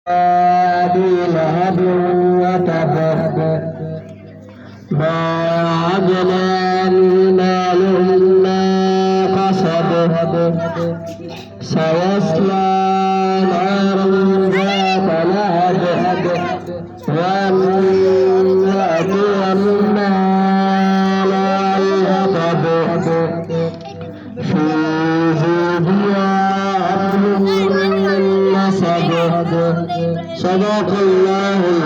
أبي لهب وتب ما أغنى ماله ما كسب سيصلى نارا ذات لهب وامرأته حمالة الحطب في جيدها حبل من مسد صدق الله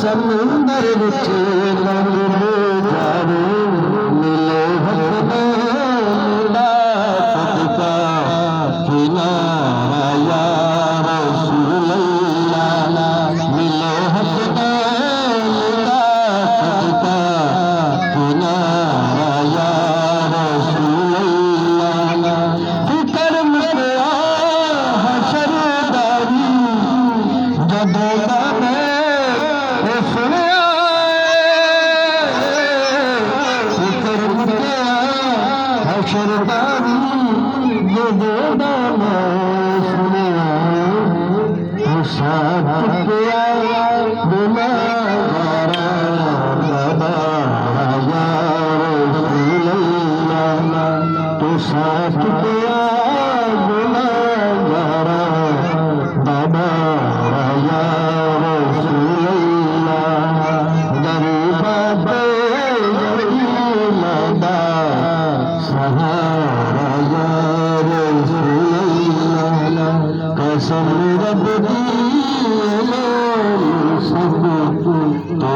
समुंदर विच लंघ जावे मिले हसदा सदका किनारा या रसूल अल्लाह मिले हसदा सदका किनारा या रसूल अल्लाह फिकर में हशर दारी जदों शरदारी ये दाना सुनिया साथ किया बिना गारा बाबा या रसूल अल्लाह तो साथ किया बिना गारा बाबा या रसूल अल्लाह गरीबा पे गरीबा सहारा या रसूल अल्लाह कसम रब दी सब तो